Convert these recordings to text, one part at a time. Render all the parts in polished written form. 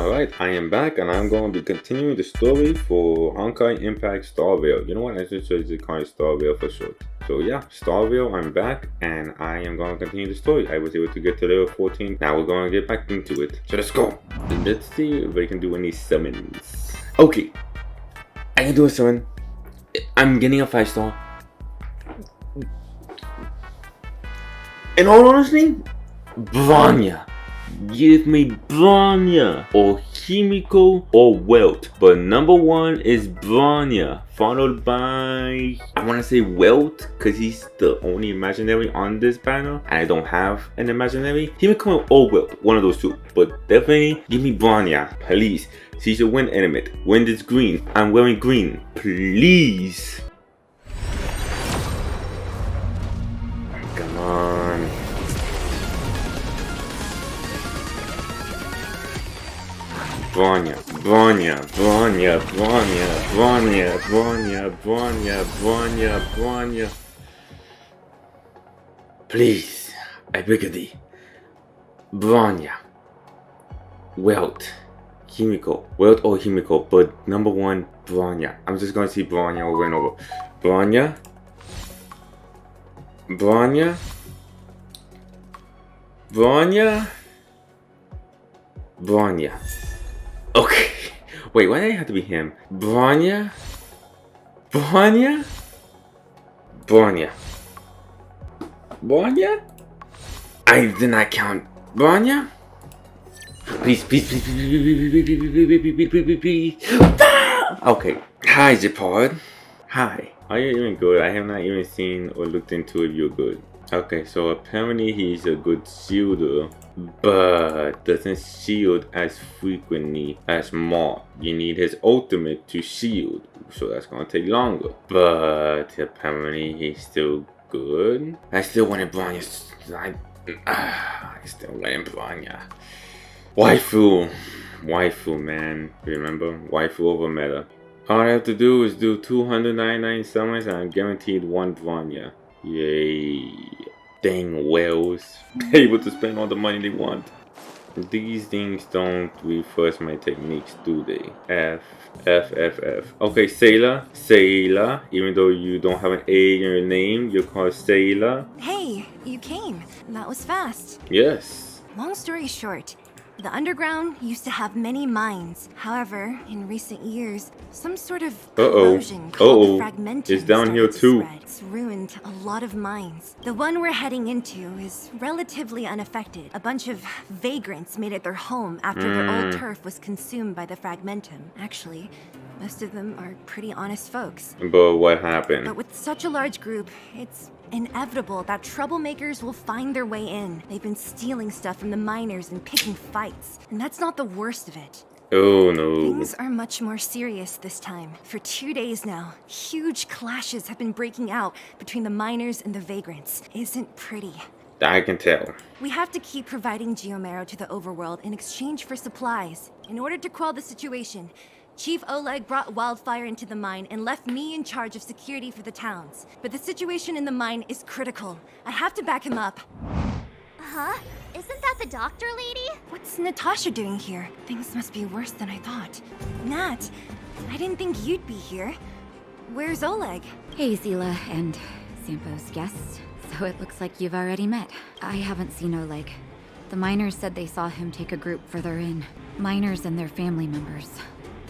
Alright, I am back and I'm going to be continuing the story for Honkai Impact Starvale. You know what, I just call it Starvale for short. So yeah, Starvale, I'm back and I am going to continue the story. I was able to get to level 14, now we're going to get back into it. So let's go! Let's see if I can do any summons. Okay, I can do a summon. I'm getting a 5-star. In all honesty, Bronya. Give me Bronya or Himiko or Welt, but number one is Bronya, followed by, I want to say Welt because he's the only imaginary on this panel and I don't have an imaginary. Himiko or Welt, one of those two, but definitely give me Bronya, please. She's a wind element. Wind is green. I'm wearing green, please. Come on. Bronya, Bronya, Bronya, Bronya, Bronya, Bronya, Bronya, Bronya, Bronya. Please, I beg of thee. Bronya. Welt. Himiko. Welt or Himiko, but number one, Bronya. I'm just gonna see Bronya over and over. Bronya. Bronya. Bronya. Bronya. Okay. Wait, why did it have to be him? Bronya? Bronya? Bronya. Bronya? I did not count. Bronya? Please, please, please, please, please. Okay. Hi, Japod. Hi. Are you even good? I have not even seen or looked into if you're good. Okay, so apparently he's a good shielder, but doesn't shield as frequently as Maw. You need his ultimate to shield, so that's gonna take longer. But apparently he's still good. I still wanted Bronya. I still wanted Bronya. Waifu. Waifu, man. Remember? Waifu over meta. All I have to do is do 299 summons and I'm guaranteed one Bronya. Yay. Dang whales. Able to spend all the money they want. These things don't reverse my techniques, do they? F. Okay, Sailor. Sailor. Even though you don't have an A in your name, you're called Sailor. Hey, you came. That was fast. Yes. Long story short, the underground used to have many mines. However, in recent years, some sort of corrosion called fragmentum it's down here too. It's ruined a lot of mines. The one we're heading into is relatively unaffected. A bunch of vagrants made it their home after their old turf was consumed by the fragmentum. Actually, most of them are pretty honest folks. But what happened? But with such a large group, it's inevitable that troublemakers will find their way in. They've been stealing stuff from the miners and picking fights. And that's not the worst of it. Oh no. Things are much more serious this time. For 2 days now, huge clashes have been breaking out between the miners and the vagrants. Isn't pretty. I can tell. We have to keep providing Geomaro to the overworld in exchange for supplies. In order to quell the situation, Chief Oleg brought wildfire into the mine and left me in charge of security for the towns. But the situation in the mine is critical. I have to back him up. Huh? Isn't that the doctor lady? What's Natasha doing here? Things must be worse than I thought. Nat, I didn't think you'd be here. Where's Oleg? Hey, Zila and Sampo's guests. So it looks like you've already met. I haven't seen Oleg. The miners said they saw him take a group further in. Miners and their family members.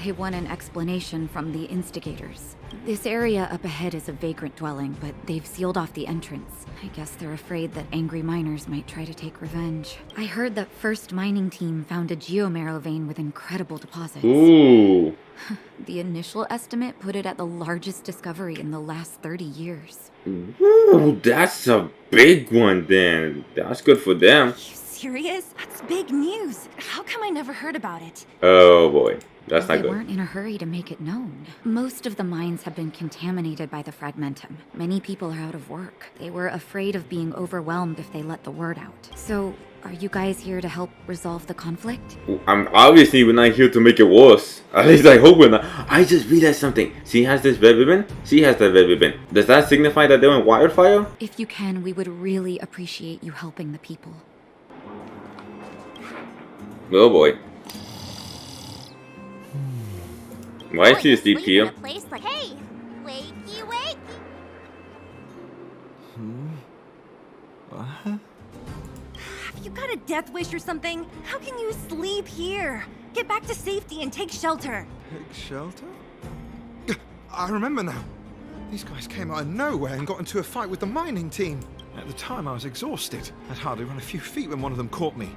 They want an explanation from the instigators. This area up ahead is a vagrant dwelling, but they've sealed off the entrance. I guess they're afraid that angry miners might try to take revenge. I heard that first mining team found a geomaro vein with incredible deposits. Ooh. The initial estimate put it at the largest discovery in the last 30 years. Ooh, that's a big one then. That's good for them. Are you serious? That's big news. How come I never heard about it? Oh boy. That's not They good. weren't in a hurry to make it known. Most of the mines have been contaminated by the fragmentum. Many people are out of work. They were afraid of being overwhelmed if they let the word out. So, are you guys here to help resolve the conflict? I'm obviously we're not here to make it worse. At least I hope we're not. I just realized something. She has this red ribbon. She has that red ribbon. Does that signify that they're in wildfire? If you can, we would really appreciate you helping the people. Oh boy. Why is Going she to asleep sleep here? in a place like, hey, wakey, wakey. What? Have you got a death wish or something? How can you sleep here? Get back to safety and take shelter. Take shelter? I remember now. These guys came out of nowhere and got into a fight with the mining team. At the time, I was exhausted. I'd hardly run a few feet when one of them caught me.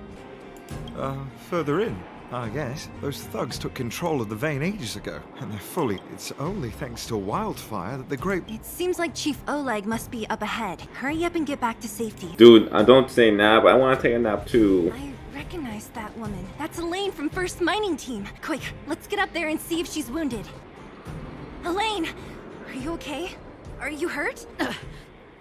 Further in, I guess. Those thugs took control of the vein ages ago, and they're fully... It's only thanks to Wildfire that the great... It seems like Chief Oleg must be up ahead. Hurry up and get back to safety. Dude, I don't say nap. I want to take a nap too. I recognize that woman. That's Elaine from First Mining Team. Quick, let's get up there and see if she's wounded. Elaine, are you okay? Are you hurt?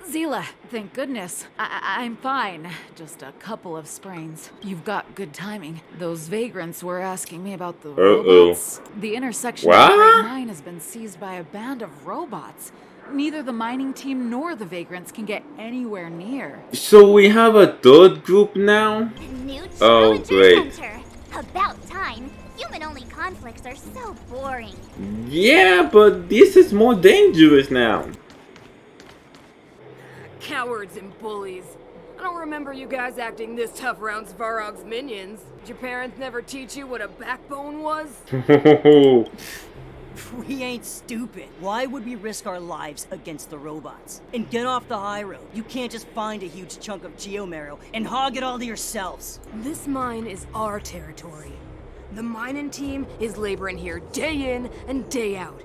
Seele, thank goodness. I'm fine. Just a couple of sprains. You've got good timing. Those vagrants were asking me about the robots. The intersection of the Great Mine has been seized by a band of robots. Neither the mining team nor the vagrants can get anywhere near. So we have a third group now? New Oh, challenger great. hunter. About time. Human-only conflicts are so boring. Yeah, but this is more dangerous now. Cowards and bullies. I don't remember you guys acting this tough around Svarog's minions. Did your parents never teach you what a backbone was? We ain't stupid. Why would we risk our lives against the robots? And get off the high road. You can't just find a huge chunk of geomarrow and hog it all to yourselves. This mine is our territory. The mining team is laboring here day in and day out.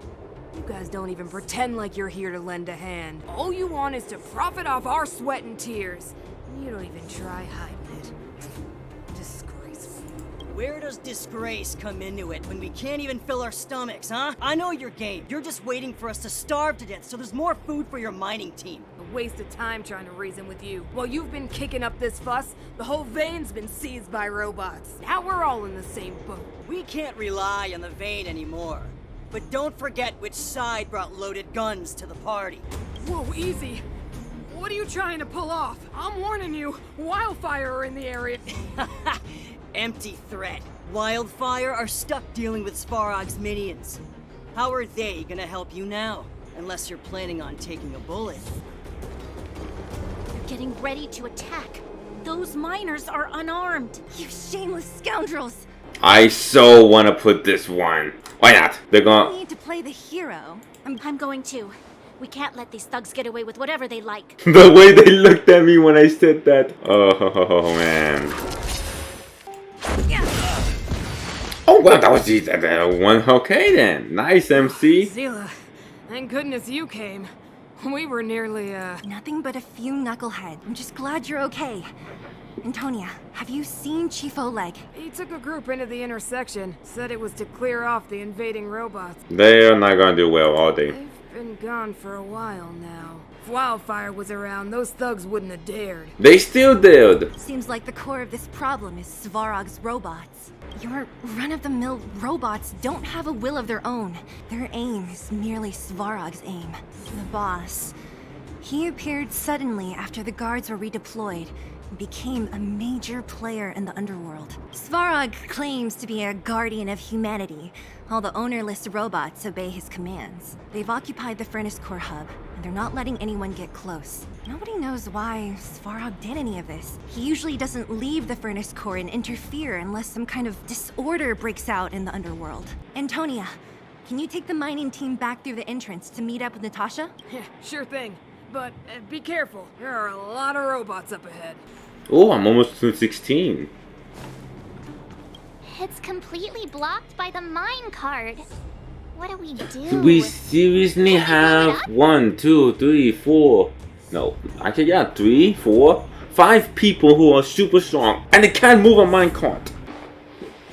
You guys don't even pretend like you're here to lend a hand. All you want is to profit off our sweat and tears. You don't even try hiding it. Disgraceful. Where does disgrace come into it when we can't even fill our stomachs, huh? I know your game. You're just waiting for us to starve to death so there's more food for your mining team. A waste of time trying to reason with you. While you've been kicking up this fuss, the whole vein's been seized by robots. Now we're all in the same boat. We can't rely on the vein anymore. But don't forget which side brought loaded guns to the party. Whoa, easy. What are you trying to pull off? I'm warning you, Wildfire are in the area. Empty threat. Wildfire are stuck dealing with Svarog's minions. How are they gonna help you now? Unless you're planning on taking a bullet. They're getting ready to attack. Those miners are unarmed. You shameless scoundrels! I so want to put this one. Why not? They're You gonna... need to play the hero. I'm going to. We can't let these thugs get away with whatever they like. The way they looked at me when I said that. Oh, man. Oh, well, that was easy. One. Okay, then. Nice, MC. Seele, thank goodness you came. We were nearly, Nothing but a few knuckleheads. I'm just glad you're okay. Antonia, have you seen Chief Oleg? He took a group into the intersection, said it was to clear off the invading robots. They're not gonna do well, are they? They've been gone for a while now. If Wildfire was around, those thugs wouldn't have dared. They still did. Seems like the core of this problem is Svarog's robots. Your run-of-the-mill robots don't have a will of their own. Their aim is merely Svarog's aim. The boss. He appeared suddenly after the guards were redeployed and became a major player in the underworld. Svarog claims to be a guardian of humanity, while the ownerless robots obey his commands. They've occupied the Furnace Core hub, and they're not letting anyone get close. Nobody knows why Svarog did any of this. He usually doesn't leave the Furnace Core and interfere unless some kind of disorder breaks out in the underworld. Antonia, can you take the mining team back through the entrance to meet up with Natasha? Yeah, sure thing. But be careful. There are a lot of robots up ahead. Oh, I'm almost to 16. It's completely blocked by the mine card. What do we do? We seriously have 1, 2, 3, 4. No, actually, yeah, 3, 4, 5 people who are super strong and they can't move a minecart.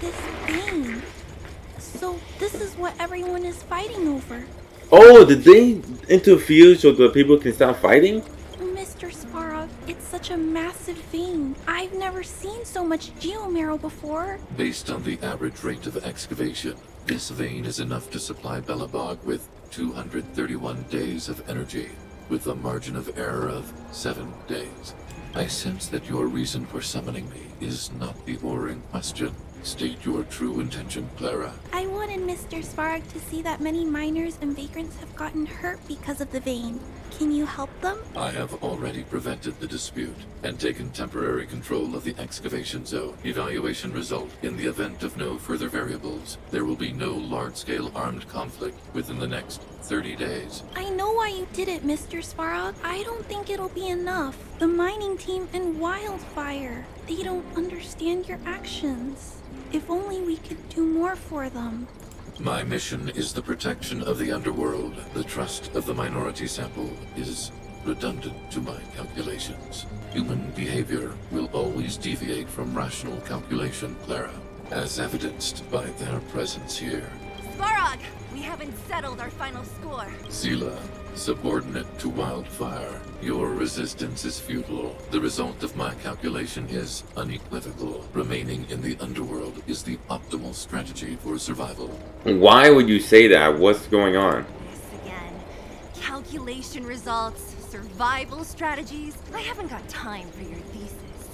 This thing. So this is what everyone is fighting over. Oh, did they interfere so the people can stop fighting? Mr. Svarog, it's such a massive vein. I've never seen so much geomarrow before. Based on the average rate of excavation, this vein is enough to supply Belobog with 231 days of energy, with a margin of error of 7 days. I sense that your reason for summoning me is not the ore in question. State your true intention, Clara. I want wanted Mr. Svarog to see that many miners and vagrants have gotten hurt because of the vein. Can you help them? I have already prevented the dispute and taken temporary control of the excavation zone. Evaluation result: in the event of no further variables, there will be no large-scale armed conflict within the next 30 days. I know why you did it, Mr. Svarog. I don't think it'll be enough. The mining team and Wildfire, they don't understand your actions. If only we could do more for them. My mission is the protection of the underworld. The trust of the minority sample is redundant to my calculations. Human behavior will always deviate from rational calculation, Clara, as evidenced by their presence here. Svarog! We haven't settled our final score. Seele, subordinate to Wildfire, your resistance is futile. The result of my calculation is unequivocal. Remaining in the underworld is the optimal strategy for survival. Why would you say that? What's going on? This again. Calculation results, survival strategies. I haven't got time for your thesis.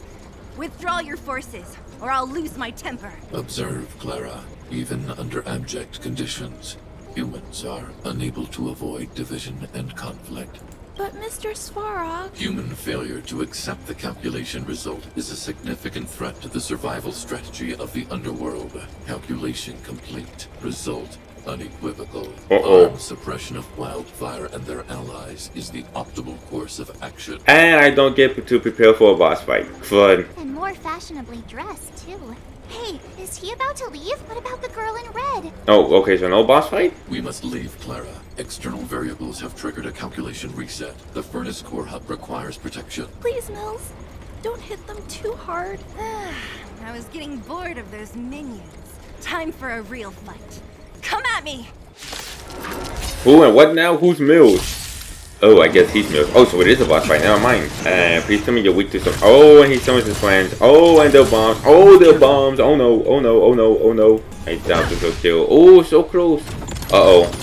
Withdraw your forces, or I'll lose my temper. Observe, Clara. Even under abject conditions, humans are unable to avoid division and conflict. But Mr. Svarog... Human failure to accept the calculation result is a significant threat to the survival strategy of the underworld. Calculation complete. Result unequivocal. Armed suppression of Wildfire and their allies is the optimal course of action. And I don't get to prepare for a boss fight. Fun. And more fashionably dressed, too. Hey, is he about to leave? What about the girl in red? Oh, okay, so no boss fight? We must leave, Clara. External variables have triggered a calculation reset. The furnace core hub requires protection. Please, Mills. Don't hit them too hard. I was getting bored of those minions. Time for a real fight. Come at me! Who and what now? Who's Mills? Oh, I guess he's Mills. Oh, so it is a boss fight. Never mind. Please tell me you're weak to some. Oh, and he summons his plans. Oh, and they're bombs. Oh, they're bombs. Oh no. Oh no. Oh no. Oh no. I doubt this will kill. Oh, so close. Uh oh.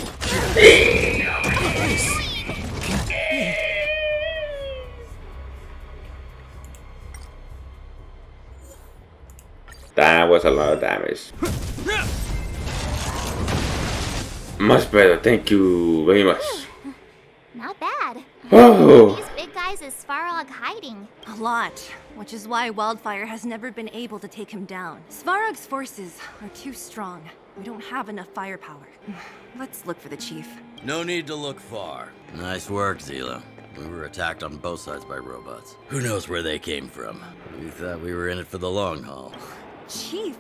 That was a lot of damage. Much better. Thank you very much. Not bad. Oh. These big guys is Svarog hiding? A lot, which is why Wildfire has never been able to take him down. Svarog's forces are too strong. We don't have enough firepower. Let's look for the chief. No need to look far. Nice work, Seele. We were attacked on both sides by robots. Who knows where they came from? We thought we were in it for the long haul. Chief,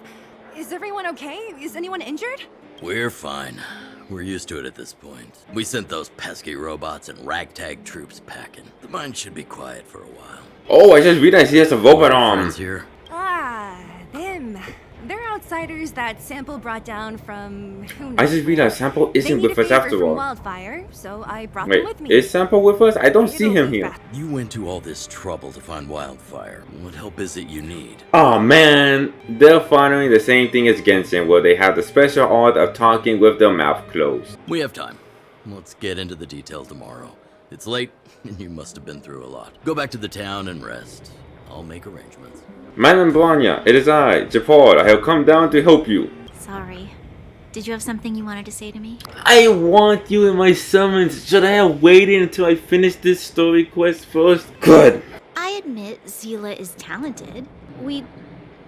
is everyone okay? Is anyone injured? We're fine. We're used to it at this point. We sent those pesky robots and ragtag troops packing. The mine should be quiet for a while. Oh, I just realized he has a robot arm. Friends here? Ah, them. They're outsiders that Sample brought down from who knows. I just realized Sample isn't with us after all. Wildfire, so I brought Wait, them with me. is Sample with us? I don't see him here. You went to all this trouble to find Wildfire. What help is it you need? Oh man, they're following the same thing as Genshin, where they have the special art of talking with their mouth closed. We have time. Let's get into the details tomorrow. It's late, and you must have been through a lot. Go back to the town and rest. I'll make arrangements. Madam Bronya, it is I, Japal. I have come down to help you. Sorry. Did you have something you wanted to say to me? I want you in my summons. Should I have waited until I finished this story quest first? Good. I admit Seele is talented. We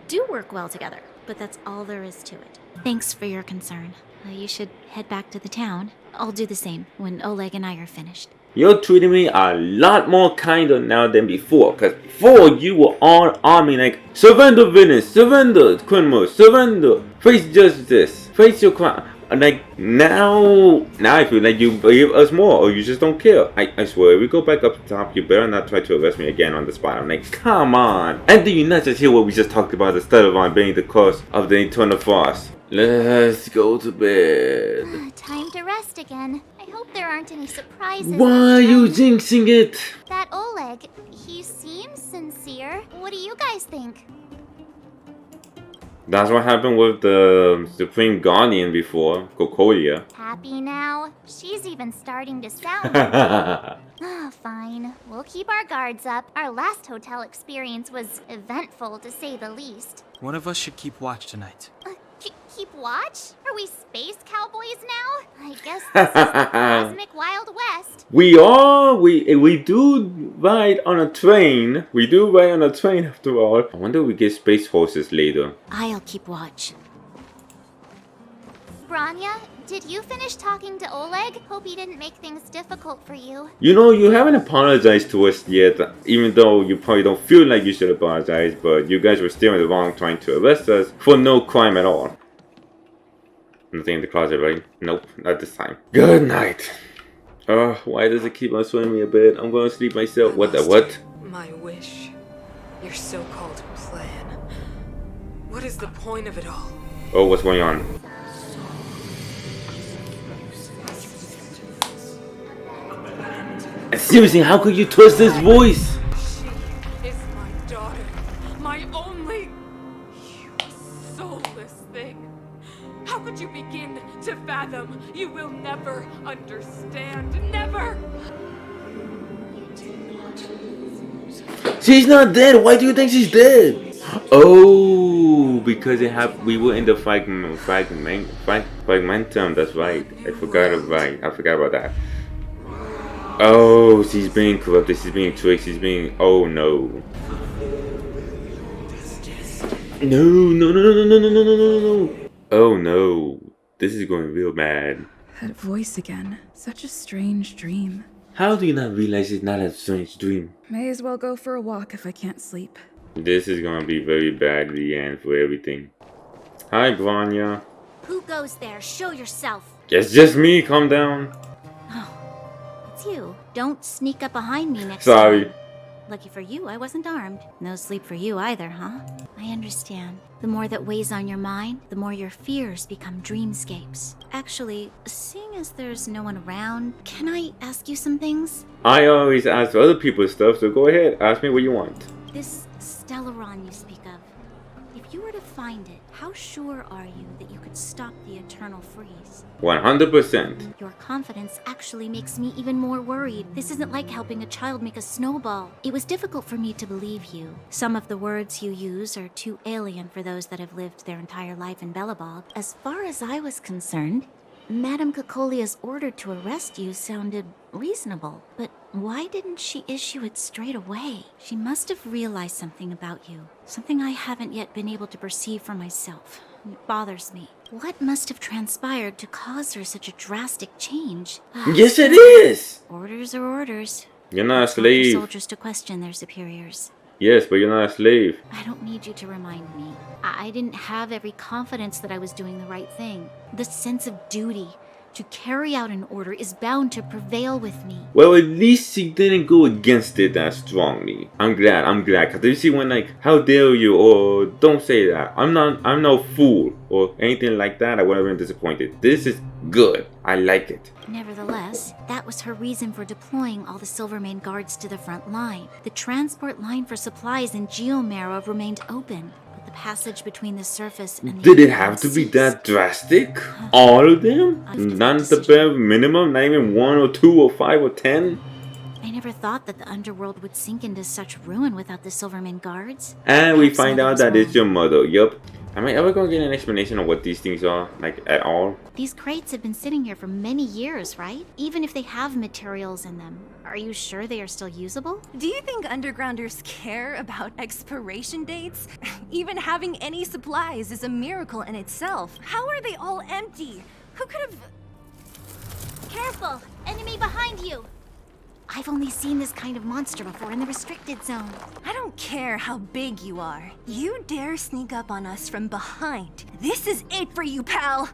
do work well together, but that's all there is to it. Thanks for your concern. You should head back to the town. I'll do the same when Oleg and I are finished. You're treating me a lot more kinder now than before. Because before you were all army like, surrender villains, surrender criminals, surrender, face justice, face your crime. And like, now I feel like you believe us more or you just don't care. I swear, if we go back up the top, you better not try to arrest me again on the spot. I'm like, come on. And do you not just hear what we just talked about instead of on being the cause of the eternal frost? Let's go to bed. Time to rest again. I hope there aren't any surprises. Why are you jinxing it? That Oleg, he seems sincere. What do you guys think? That's what happened with the Supreme Guardian before, Kokolia. Happy now? She's even starting to sound fine. We'll keep our guards up. Our last hotel experience was eventful, to say the least. One of us should keep watch tonight. keep watch? Are we space cowboys now? I guess this is the cosmic Wild West. We are. We do ride on a train. We do ride on a train after all. I wonder if we get space horses later. I'll keep watch. Bronya, did you finish talking to Oleg? Hope he didn't make things difficult for you. You know, you haven't apologized to us yet, even though you probably don't feel like you should apologize, but you guys were still in the wrong trying to arrest us for no crime at all. Nothing in the closet, right? Nope, not this time. Good night. Why does it keep on swinging me a bit? I'm gonna sleep myself. What the what? My wish. Your so-called plan. What is the point of it all? Oh, what's going on? Seriously, how could you twist his voice? She is my daughter. My only... You soulless thing. How could you begin to fathom? You will never understand. Never! She's not dead. Why do you think she's dead? Oh, because we were in the fragmentum. That's right. I forgot about that. Oh, she's being corrupted. She's being tricked. She's being. Oh no. No. Oh no. This is going real bad. That voice again. Such a strange dream. How do you not realize it's not a strange dream? May as well go for a walk if I can't sleep. This is gonna be very bad at the end for everything. Hi, Bronya. Who goes there? Show yourself. It's just me. Calm down. It's you. Don't sneak up behind me next Sorry. time. Lucky for you, I wasn't armed. No sleep for you either, huh? I understand. The more that weighs on your mind, the more your fears become dreamscapes. Actually, seeing as there's no one around, can I ask you some things? I always ask other people's stuff, so go ahead. Ask me what you want. This Stellaron you speak of, if you were to find it, how sure are you that you could stop the eternal freeze? 100%. Your confidence actually makes me even more worried. This isn't like helping a child make a snowball. It was difficult for me to believe you. Some of the words you use are too alien for those that have lived their entire life in Belobog. As far as I was concerned, Madame Cocolia's order to arrest you sounded reasonable, but why didn't she issue it straight away? She must have realized something about you, something I haven't yet been able to perceive for myself. It bothers me. What must have transpired to cause her such a drastic change? Yes, it is! Orders are orders. You're not a It's not for slave. soldiers to question their superiors. Yes, but you're not a slave. I don't need you to remind me. I didn't have every confidence that I was doing the right thing. The sense of duty to carry out an order is bound to prevail with me. Well, at least she didn't go against it that strongly. I'm glad, because if she went like, how dare you, or don't say that, I'm no fool, or anything like that, I would have been disappointed. This is good. I like it. Nevertheless, that was her reason for deploying all the Silvermane guards to the front line. The transport line for supplies in Geomarrow remained open, but the passage between the surface and the Did it have to be that drastic? All of them? Not the bare minimum? Not even 1 or 2 or 5 or 10? I never thought that the underworld would sink into such ruin without the Silvermane guards. And we Perhaps find out something's that it's wrong. your mother. Yup. Am I ever gonna get an explanation of what these things are? Like, at all? These crates have been sitting here for many years, right? Even if they have materials in them. Are you sure they are still usable? Do you think undergrounders care about expiration dates? Even having any supplies is a miracle in itself. How are they all empty? Who could have... Careful! Enemy behind you! I've only seen this kind of monster before in the restricted zone. I don't care how big you are. You dare sneak up on us from behind. This is it for you, pal!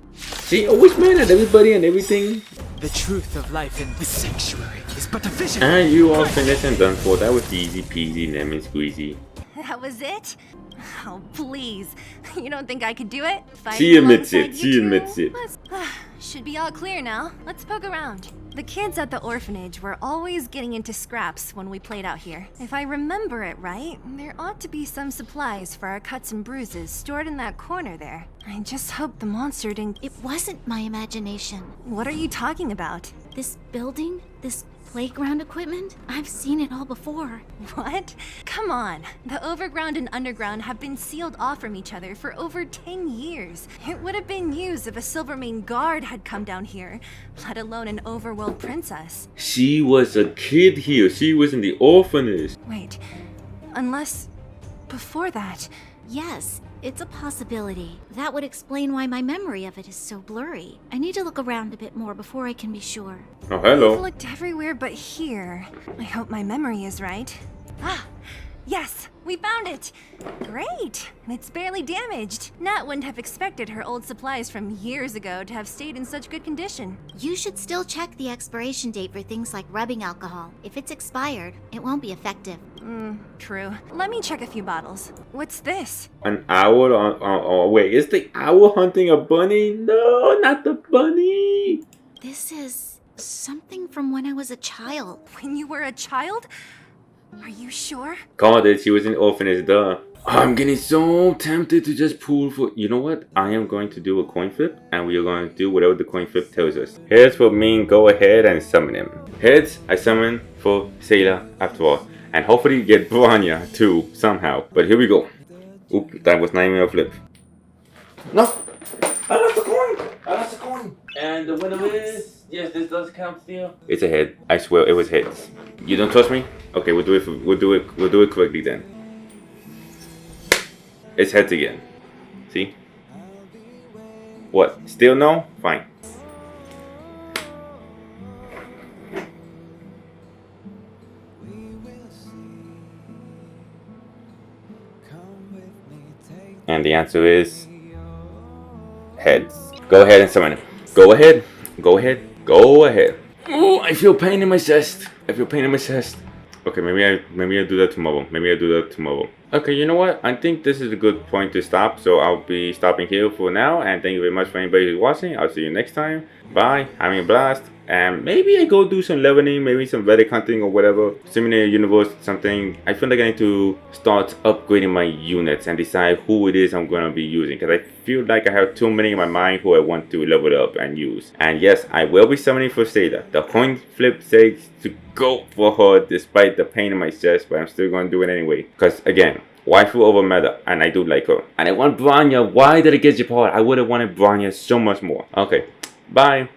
She always mad at everybody and everything. The truth of life in the sanctuary is but a vision. And you all finished and done for. That was easy peasy, lemon squeezy. That was it? Oh, please. You don't think I could do it? She admits it. Fighting She alongside you admits it. two? Should be all clear now. Let's poke around. The kids at the orphanage were always getting into scraps when we played out here. If I remember it right, there ought to be some supplies for our cuts and bruises stored in that corner there. I just hope the monster didn't... It wasn't my imagination. What are you talking about? This building, this playground equipment, I've seen it all before. What? Come on. The overground and underground have been sealed off from each other for over 10 years. It would have been news if a Silvermane guard had come down here, let alone an overworld princess. She was a kid here. She was in the orphanage. Wait, unless before that... Yes, it's a possibility. That would explain why my memory of it is so blurry. I need to look around a bit more before I can be sure. Oh, hello. We've looked everywhere but here. I hope my memory is right. Ah, yes, we found it! Great! And it's barely damaged. Nat wouldn't have expected her old supplies from years ago to have stayed in such good condition. You should still check the expiration date for things like rubbing alcohol. If it's expired, it won't be effective. True. Let me check a few bottles. What's this? An owl on wait, is the owl hunting a bunny? No, not the bunny. This is something from when I was a child. When you were a child? Are you sure? God, she was in orphanage, duh. I'm getting so tempted to just pull for... You know what? I am going to do a coin flip, and we are going to do whatever the coin flip tells us. Heads will mean go ahead and summon him. Heads, I summon for Seele after all. And hopefully get Bronya too, somehow. But here we go. Oop, that was not even a flip. No! I lost the coin! I lost the coin! And the winner is... Yes, this does count still. It's a head. I swear it was heads. You don't trust me? Okay, we'll do it correctly then. It's heads again. See? What? Still no? Fine. And the answer is heads. Go ahead and summon him. Go ahead. Go ahead. Go ahead. Oh, I feel pain in my chest. I feel pain in my chest. Okay, maybe I do that tomorrow. Maybe I do that tomorrow. Okay, you know what? I think this is a good point to stop. So I'll be stopping here for now. And thank you very much for anybody who's watching. I'll see you next time. Bye. Having a blast. And maybe I go do some leveling, maybe some relic hunting or whatever. Simulator universe, something. I feel like I need to start upgrading my units and decide who it is I'm going to be using. Because I feel like I have too many in my mind who I want to level up and use. And yes, I will be summoning for Seele. The coin flip says to go for her despite the pain in my chest. But I'm still going to do it anyway. Because again, waifu over meta, and I do like her. And I want Bronya. Why did I get Japan? I would have wanted Bronya so much more. Okay, bye.